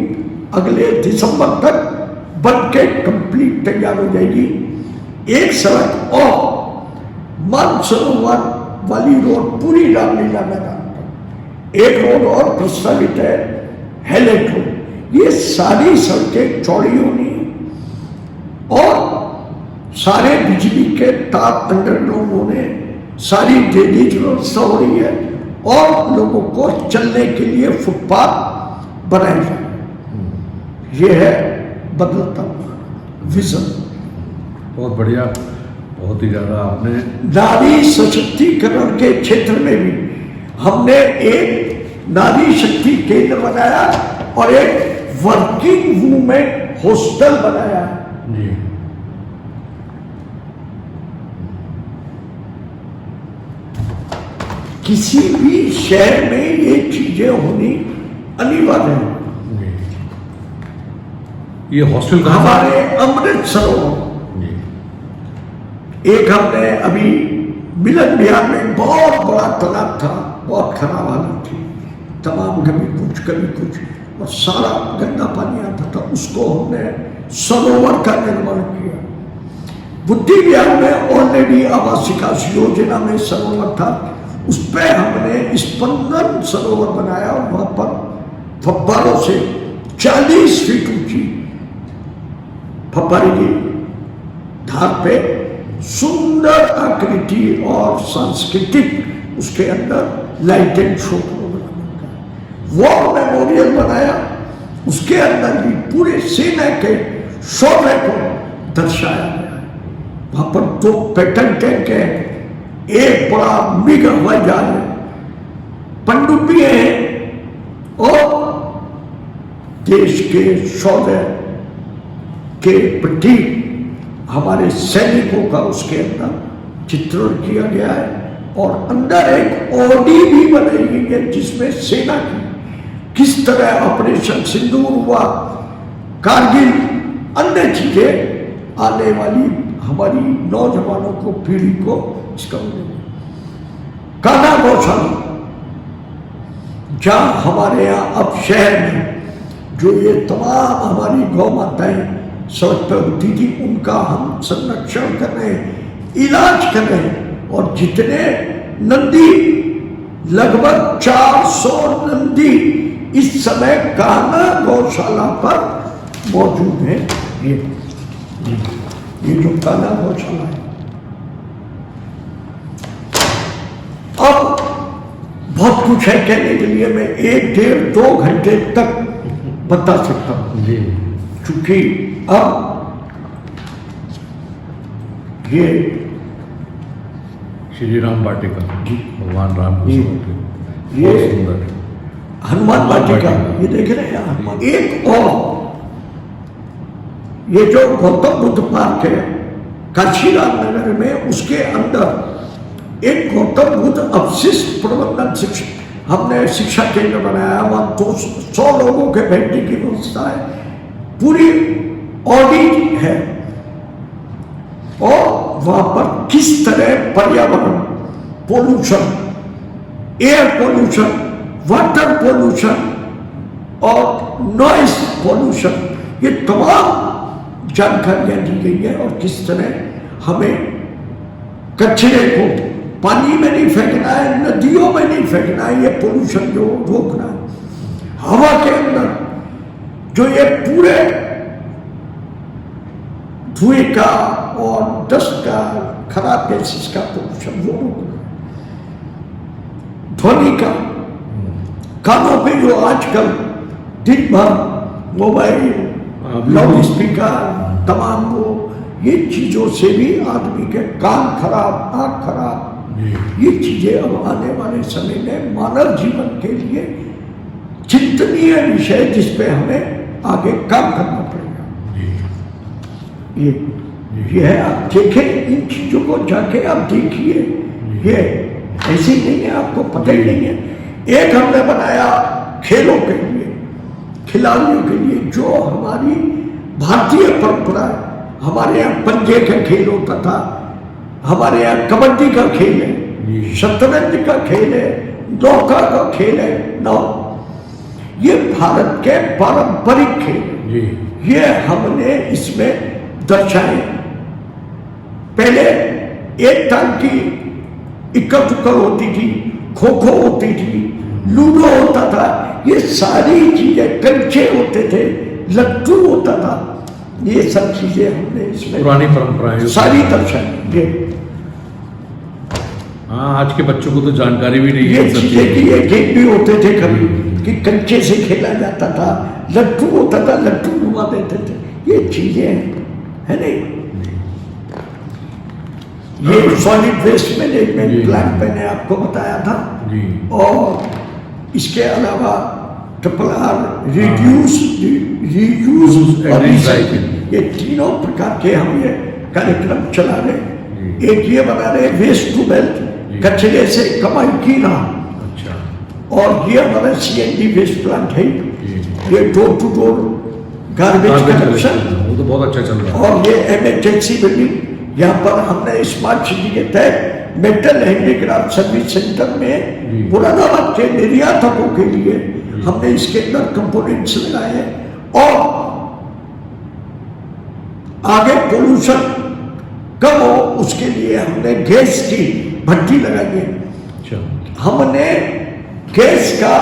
अगले दिसंबर तक बन के कंप्लीट तैयार हो जाएगी। एक सड़क और मानसरोवर वाली रोड पूरी रामलीला मैदान पर, एक रोड और प्रस्तावित है हेलेट रोड। ये सारी सड़कें चौड़ी होनी और सारे बिजली के तार अंडरग्राउंड होने, सारी ड्रेनेज व्यवस्था हो रही है और लोगों को चलने के लिए फुटपाथ बनाए जाए। ये है बदलता विजन। बहुत बढ़िया, बहुत ही ज्यादा आपने नारी सशक्तिकरण के क्षेत्र में भी हमने एक नारी शक्ति केंद्र बनाया और एक वर्किंग वुमेन हॉस्टल बनाया जी। किसी भी शहर में ये चीजें होनी अनिवार्य है। ये हॉस्टल कहाँ हमारे अमृत सरोवर, एक हमने अभी मिलन बिहार में बहुत बड़ा तालाब था, बहुत खराब हालत थी, तमाम कभी कुछ और सारा गंदा पानी आता था, उसको हमने सरोवर का निर्माण किया। बुद्धि विहार में ऑलरेडी आवासीय योजना में सरोवर था, उस पर हमने स्पंदन सरोवर बनाया। वहां पर फव्वारों से 40 फीट ऊंची फव्वारे की धार पे सुंदर आकृति और सांस्कृतिक उसके अंदर light and show war memorial बनाया। उसके अंदर भी पूरे सेना के शौर्य को दर्शाया गया। वहां पर 2 पैटर्न टैंक है, एक बड़ा मिग हवाई जहाज है, पनडुब्बी है और देश के शौर्य के प्रतीक हमारे सैनिकों का उसके अंदर चित्रण किया गया है। और अंदर एक ओडी भी बनाई गई है जिसमें सेना की किस तरह ऑपरेशन सिंदूर हुआ, कारगिल, अन्य चीजें आने वाली हमारी नौजवानों को, पीढ़ी को इसका कान्हा गौशाला, जहां हमारे यहाँ अब शहर में जो ये तमाम हमारी गौ माताएं सड़क पर होती थी, उनका हम संरक्षण कर रहे हैं, इलाज कर रहे हैं। और जितने नंदी, लगभग 400 नंदी इस समय कान्हा गौशाला पर मौजूद है। ये जो कान्हा गौशाला है, अब बहुत कुछ है कहने के लिए, मैं 1, 1.5, 2 घंटे तक बता सकता हूं जी। चूंकि अब ये श्री राम वाटिका, भगवान राम को समर्पित, ये बहुत सुंदर हनुमान वाटिका, ये देख रहे हैं हनुमान। एक और ये जो गौतम बुद्ध पार्क है काशीराम नगर में, उसके अंदर एक गौतम बुद्ध अवशिष्ट प्रबंधन शिक्षा हमने शिक्षा केंद्र बनाया। वहां 200 लोगों के बैठने की व्यवस्था है, पूरी ऑडिट है। और वहां पर किस तरह पर्यावरण pollution, air pollution, water pollution और नॉइस पोल्यूशन, ये तमाम जानकारियां दी गई है। और किस तरह हमें कचरे को पानी में नहीं फेंकना है, नदियों में नहीं फेंकना है, ये पोल्यूशन जो रोकना है। हवा के अंदर जो ये पूरे धुएं का और डस्ट का, खराब गैसेस का पोल्यूशन वो रोकना है। ध्वनि का, कानों पे जो आजकल दिन भर मोबाइल, लाउड स्पीकर, तमाम वो ये चीजों से भी आदमी के कान खराब, आंख खराब, ये चीजें अब आने वाले समय में मानव जीवन के लिए चिंतनीय विषय, जिसपे हमें आगे काम करना पड़ेगा। ये है, आप देखें इन चीजों को, जाके आप देखिए, ये ऐसे ही नहीं है, आपको पता ही नहीं है। एक हमने बनाया खेलों के लिए, खिलाड़ियों के लिए, जो हमारी भारतीय परंपरा है। हमारे यहाँ पंजे का खेल होता था, हमारे यहाँ कबड्डी का खेल है, शतरंज का खेल है, नौका का खेल है, ये भारत के पारंपरिक खेल, ये हमने इसमें दर्शाए। पहले एक टांग की इक्का दुक्का होती थी, खो खो होती थी, लूडो होता था, ये सारी चीजें, कंचे होते थे, लट्टू होता था, ये सब चीजें हमने इसमें पुरानी परंपराएं सारी दर्शाई। हाँ, आज के बच्चों को तो जानकारी भी नहीं है। ये चीजें कि ये गेम भी होते थे कभी कि कंचे से खेला जाता था, लट्टू होता था, लट्टू घुमा देते थे, ये चीजें है नहीं। ये सॉलिड वेस्ट मैनेजमेंट प्लान मैंने आपको बताया था, और इसके अलावा RRR, रिड्यूस, रीयूज और रिसाइकिल, ये तीनों प्रकार के हम ये कार्यक्रम चला रहे। एक ये बना रहे वेस्ट टू वेल्थ, कचरे से कमाई की राह। अच्छा। और ये हमारा CND वेस्ट प्लांट है, ये door to door garbage collection, वो तो बहुत अच्छा चल रहा है। और ये MHNC बिल्डिंग, यहाँ पर हमने स्मार्ट सिटी के तहत मेटल हैंडीक्राफ्ट सर्विस सेंटर में मुरादाबाद के निर्यातकों के लिए हमने इसके अंदर कंपोनेंट्स लगाए हैं। और आगे पोल्यूशन कम हो उसके लिए हमने गैस की भट्टी लगाई है। हमने गैस का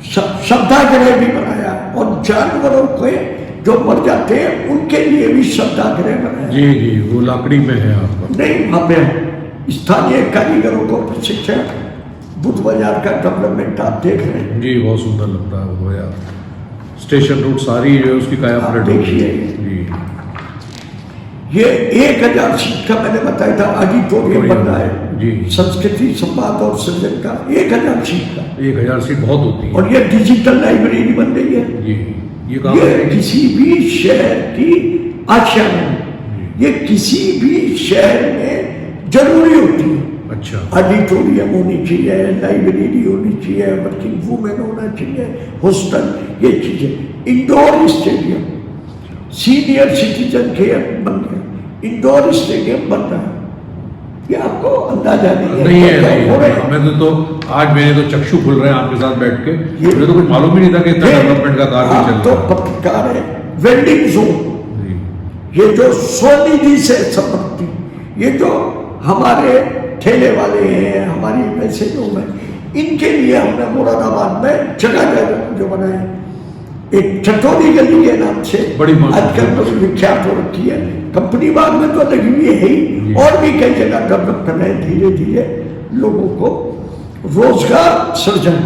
शब्दाग्रह भी बनाया, और जानवरों के जो मर जाते हैं उनके लिए भी शब्दाग्रह बनाया। जी, वो लकड़ी में है आपका? नहीं, वहां पे स्थानीय कारीगरों को प्रशिक्षण, बुद्ध बाजार का डेवलपमेंट आप देख रहे हैं जी, बहुत सुंदर लगता है वो यार। स्टेशन रोड सारी जो उसकी काया पलट देखिए। ये 1000 सीट का मैंने बताया था ऑडिटोरियम बन रहा है जी, संस्कृति संवाद और सृजन का 1000 सीट का। 1000 सीट बहुत होती है। और ये डिजिटल लाइब्रेरी बन रही है। ये किसी भी शहर की आशा नहीं, ये किसी भी शहर में जरूरी होती है। अच्छा। ऑडिटोरियम होनी चाहिए, लाइब्रेरी होनी चाहिए, वर्किंग वूमेन होना चाहिए, हॉस्टल, ये चीजें, indoor stadium, senior citizen care बन गया, इंडोर स्टेडियम बन रहा है। ये आपको अंदाजा नहीं है। हमें तो आज मेरे तो चक्षु खुल रहे हैं आपके साथ बैठ के, मुझे तो कुछ मालूम ही नहीं था कि इतना डेवलपमेंट का कार्य चल रहा है। तो पत्रकार है, वेंडिंग जोन, ये जो स्वनिधि से संपत्ति, ये जो हमारे ठेले वाले हैं, हमारी वैसे लोग हैं, इनके लिए हमने मुरादाबाद में जगह जो बनाए, एक चटोरी गली के नाम से बड़ी आजकल तो विख्यात हो रखी है, कंपनी बाग में तो लगी हुई है ही, और भी कई जगह डेवलप कर रहे हैं धीरे धीरे लोगों को रोजगार सृजन।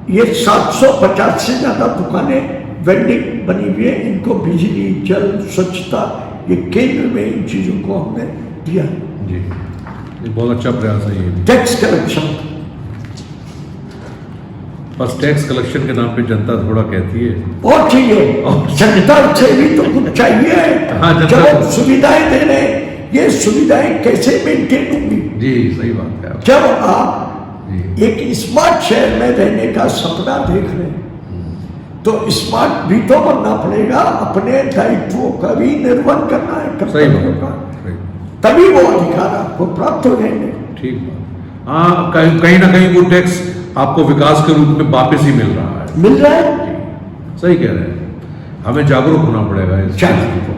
ये 750 से ज्यादा दुकानें वेंडिंग बनी हुई है, इनको बिजली, जल, स्वच्छता, ये केंद्र में इन चीजों को हमने दिया जी। ये बहुत अच्छा प्रयास है। ये टैक्स कलेक्शन, बस टैक्स कलेक्शन के नाम पे जनता थोड़ा कहती है और चाहिए, जनता से भी तो कुछ चाहिए। हाँ, जब सुविधाएं दे रहे, ये सुविधाएं कैसे मेंटेन होंगी? जी, सही बात है। जब आप एक स्मार्ट शहर में रहने का सपना देख रहे हैं, तो स्मार्ट भी तो बनना पड़ेगा, अपने दायित्वों का भी निर्वहन करना है, कर्तव्यों का। तभी वो अधिकार आपको प्राप्त हो जाएंगे। ठीक बात। हाँ, कहीं ना कहीं वो टैक्स आपको विकास के रूप में वापस ही मिल रहा है। मिल रहा है। सही कह रहे हैं, हमें जागरूक होना पड़ेगा इस चीज पर।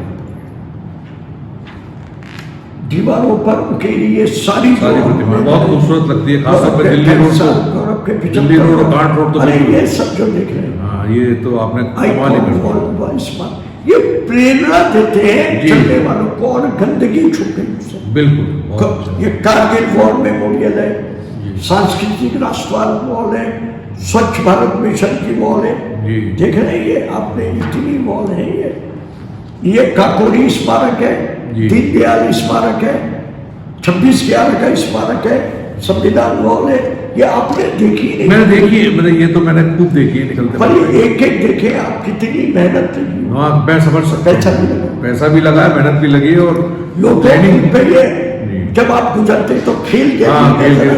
दीवारों पर उकेरी ये सारी प्रतिमाएं बहुत खूबसूरत लगती है, खासतौर पे दिल्ली रोड तो, दिल्ली रोड और घाट रोड तो अरे ये सब जो देख रहे हैं, हाँ, ये तो आपने कमाल ही कर दिया। ये प्रेरणा देते हैं चलने वालों को, और गंदगी छुपे उससे। बिल्कुल। ये कारगिल वॉर मेमोरियल है, सांस्कृतिक राष्ट्रवाद वॉल है, स्वच्छ भारत मिशन की वॉल है, देख रहे हैं ये आपने इतनी वॉल है। ये काकोरी स्मारक है, दीनदयाल स्मारक है, 26/11 का स्मारक है, संविधान वॉल है, ये आपने देखी नहीं? मैंने देखी है, मतलब ये तो मैंने खूब देखी है निकलते। पर एक एक देखे आप कितनी मेहनत लगी। हाँ, मैं समझ सकता हूँ। पैसा भी लगा, मेहनत भी लगी, और लोग जब आप गुजरते तो खेल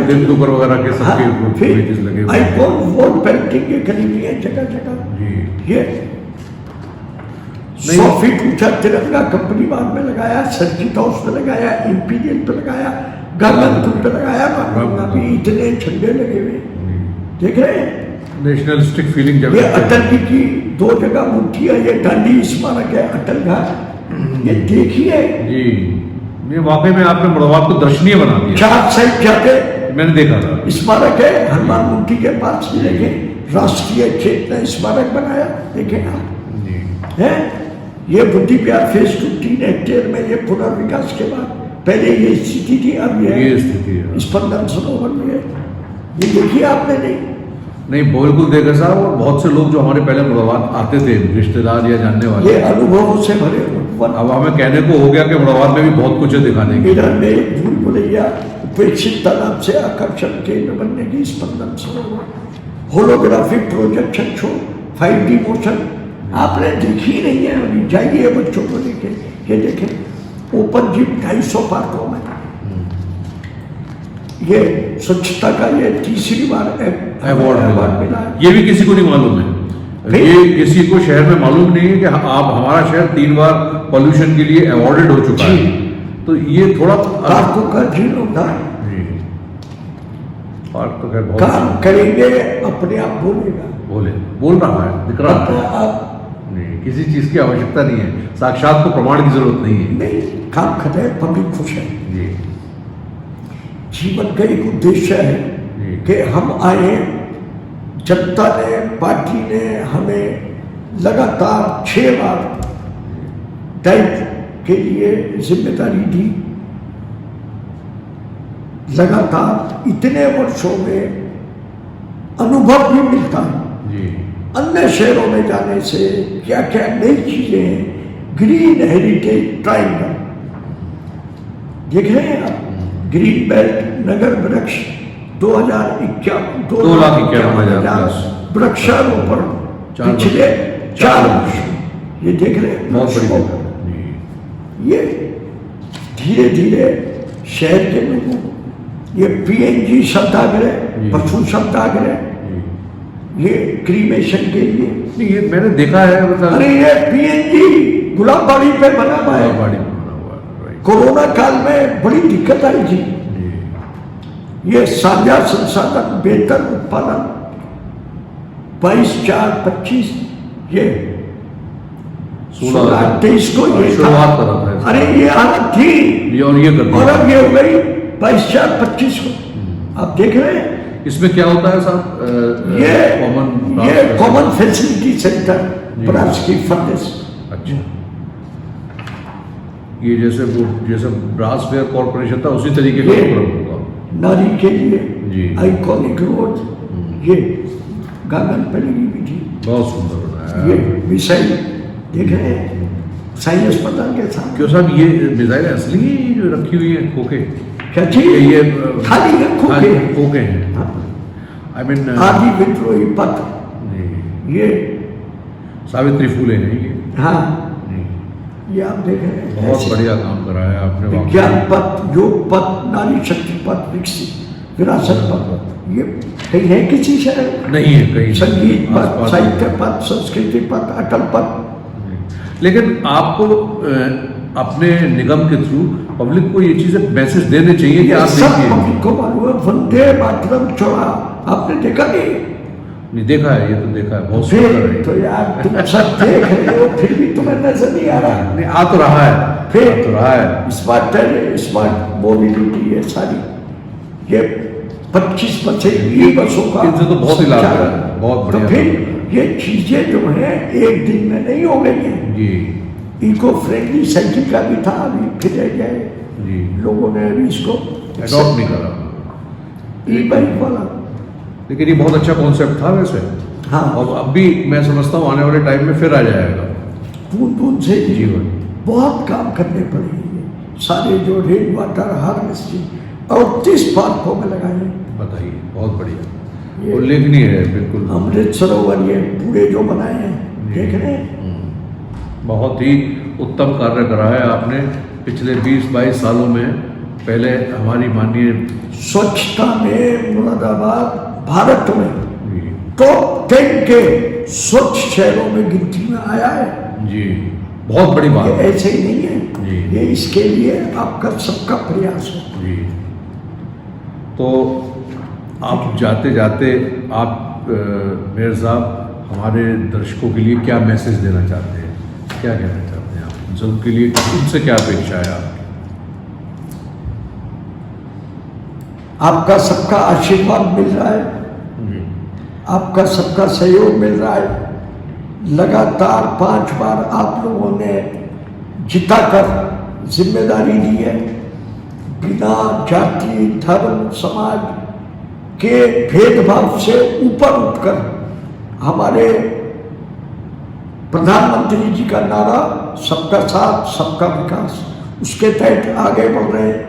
दिन दुपर वगैरह के सबके लगे। आईफोन वॉल पेंटिंग के करीबी है जगह जगह। ये 100 फीट ऊंचा तिरंगा कंपनी बाग में लगाया, सर्किट हाउस पे लगाया, इंपीरियल पे लगाया, गार्डन पे लगाया, अभी इतने झंडे लगे हुए देख रहे हैं। नेशनलिस्टिक फीलिंग जब ये अटल जी की 2 जगह मूर्ति है, ये दांडी स्मारक है, अटल घाट, ये देखिए जी। ये वाकई में आपने मुड़वाद को दर्शनीय बना दिया। 4 साइड जाके मैंने देखा था। स्मारक है हनुमान मूर्ति के पास, देखे राष्ट्रीय चेतना स्मारक बनाया, देखे आप है। ये बुद्धि विहार फेज 2 3 हेक्टेयर में, ये पुनर्विकास के बाद पहले ये स्थिति थी, अब ये स्थिति है। स्पंदन सरोवर में ये देखिए आपने नहीं बिल्कुल देखा साहब। और बहुत से लोग जो हमारे पहले मुड़वाद आते थे, रिश्तेदार या जानने वाले, ये अनुभवों से भरे। अब हमें कहने को हो गया कि मुड़वाद में भी बहुत कुछ है दिखाने की। भूल भुलैया, उपेक्षित तालाब से आकर्षण केंद्र बनने की स्पंदन सरोवर, holographic projection show, 5D motion आपने देखी नहीं है। अभी जाइए बच्चों को लेके, ये देखें ओपन जिम 250 पार्कों में, ये स्वच्छता का ये 3री बार अवार्ड मिला। ये भी किसी को नहीं मालूम है। ये किसी को शहर में मालूम नहीं है कि आप हमारा शहर 3 बार पॉल्यूशन के लिए अवार्डेड हो चुका है। तो ये थोड़ा पार्कों का जीर्णोद्धार, पार्क तो खैर बहुत काम करेंगे अपने आप बोल रहा है, दिख रहा है। नहीं, किसी चीज की आवश्यकता नहीं है, साक्षात को प्रमाण की जरूरत नहीं है। नहीं, काम कर रहे हैं, पब्लिक खुश है जी। जीवन का एक उद्देश्य है कि हम आए, जनता ने, पार्टी ने हमें लगातार 6 बार दायित्व के लिए जिम्मेदारी दी। लगातार इतने वर्षों में अनुभव भी मिलता है अन्य शहरों में जाने से, क्या क्या नई चीजें हैं। ग्रीन हेरिटेज ट्रायंगल देख रहे हैं आप, ग्रीन बेल्ट नगर वृक्ष 2051 2,51,000 वृक्षारोपण पिछले 4 वर्ष, ये देख रहे हैं। बहुत बड़ी ये धीरे धीरे शहर के लोगों को, ये PNG शब्दाग्रह, पशु शब्दाग्रह, ये क्रीमेशन के लिए, ये मैंने देखा है। मतलब अरे ये PNG गुलाबबाड़ी पे बना हुआ है। कोरोना काल में बड़ी दिक्कत आई थी। ये साझा संसाधन, बेहतर उत्पादन, 22/4/25 ये 16/23 को ये शुरुआत कर रहा था। अरे ये हालत थी और अब ये हो गई 22/4/25 को। आप देख रहे हैं इसमें क्या होता है साहब? ये कॉमन फैसिलिटी सेंटर ब्रांच की फंडिस। अच्छा, ये जैसे ब्रास फेयर कॉर्पोरेशन था उसी तरीके का प्रोग्राम होगा। नारी के लिए आइकॉनिक रोड, ये गागन पड़ेगी भी थी, बहुत सुंदर बनाया। ये मिसाइल देख रहे हैं साई अस्पताल के साथ। क्यों साहब, ये मिसाइल असली जो रखी हुई है खोखे? क्या चाहिए? ये खाली है, खोखे हैं। आई मीन आदि विद्रोही पथ, ये सावित्री फूले हैं ये। हाँ, ये आप देख रहे हैं। बहुत बढ़िया काम कराया आपने। विज्ञान पथ, योग पथ, नारी शक्ति पथ, विकसित विरासत पथ, ये कहीं है किसी शहर? नहीं है कहीं। संगीत पथ, साहित्य पथ, संस्कृति पथ, अटल पथ। लेकिन आपको अपने निगम के थ्रू पब्लिक को ये चीजें मैसेज देने चाहिए कि आप सब देखिए। पब्लिक को मालूम है, वंदे मातरम चौड़ा आपने देखा नहीं? देखा है, ये तो देखा है, बहुत सुंदर है। फिर तो यार तुम सब देख रहे हो, फिर भी तुम्हें नजर नहीं आ रहा। नहीं, आ तो रहा है, फिर आ तो रहा है। स्मार्ट मोबिलिटी है सारी, ये 25 बसें ई बसों का इनसे तो बहुत ही लाभ है, बहुत तो बढ़िया। फिर ये चीजें जो है एक दिन में नहीं हो गई हैं। जी इको फ्रेंडली साइकिल का भी था, अभी फिर रह गए जी, लोगों ने अभी इसको अडॉप्ट नहीं करा। ई बाइक वाला। लेकिन ये बहुत अच्छा कॉन्सेप्ट था वैसे। हाँ, और अब भी मैं समझता हूँ आने वाले टाइम में फिर आ जाएगा बूंद बूंद से जीवन। बहुत काम करने पड़ेंगे, सारे जो रेन वाटर हार्वेस्टिंग और 30 पार्कों में लगाए। बताइए, बहुत बढ़िया, ये उल्लेखनीय है बिल्कुल। अमृत सरोवर ये पूरे जो बनाए हैं, देख रहे हैं, बहुत ही उत्तम कार्य करा है आपने पिछले 20-22 सालों में। पहले हमारी माननीय स्वच्छता में मुरादाबाद भारत में जी टॉप 10 के स्वच्छ शहरों में गिनती में आया है। जी, बहुत बड़ी बात ये है ऐसे ही नहीं है, जी। ये इसके लिए आपका सबका प्रयास है। जी। तो आप जाते जाते आप मेयर साहब हमारे दर्शकों के लिए क्या मैसेज देना चाहते हैं, क्या कहना चाहते हैं आप सबके लिए, उनसे क्या अपेक्षा है आपकी? आपका सबका आशीर्वाद मिल रहा है, आपका सबका सहयोग मिल रहा है। लगातार 5 बार आप लोगों ने जिताकर जिम्मेदारी ली है, बिना जाति धर्म समाज के भेदभाव से ऊपर उठकर हमारे प्रधानमंत्री जी का नारा सबका साथ सबका विकास, उसके तहत आगे बढ़ रहे हैं।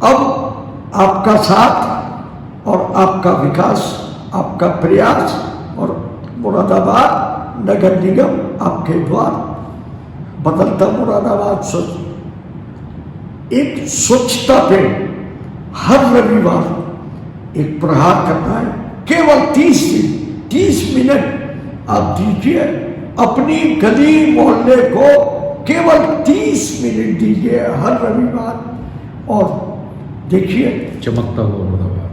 अब आपका साथ और आपका विकास, आपका प्रयास और मुरादाबाद नगर निगम आपके द्वार, बदलता मुरादाबाद स्वच्छ, एक स्वच्छता पे हर रविवार एक प्रहार करना है। केवल 30 मिनट आप दीजिए, अपनी गली मोहल्ले को केवल 30 मिनट दीजिए हर रविवार, और देखिए चमकता हुआ मुरादाबाद।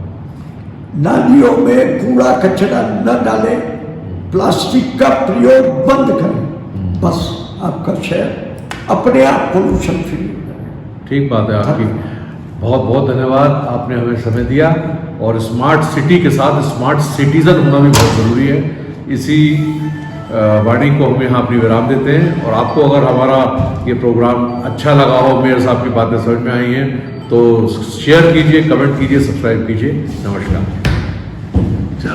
नालियों में कूड़ा कचरा न डालें, प्लास्टिक का प्रयोग बंद करें, बस आपका शहर अपने आप पोल्यूशन फ्री हो जाएगा। ठीक बात है आपकी, बहुत बहुत धन्यवाद, आपने हमें समय दिया। और स्मार्ट सिटी के साथ स्मार्ट सिटीजन होना भी बहुत ज़रूरी है। इसी वाणी को हम यहाँ अपनी विराम देते हैं। और आपको अगर हमारा ये प्रोग्राम अच्छा लगा हो, मेयर साहब की बातें समझ में आई हैं, तो शेयर कीजिए, कमेंट कीजिए, सब्सक्राइब कीजिए। नमस्कार।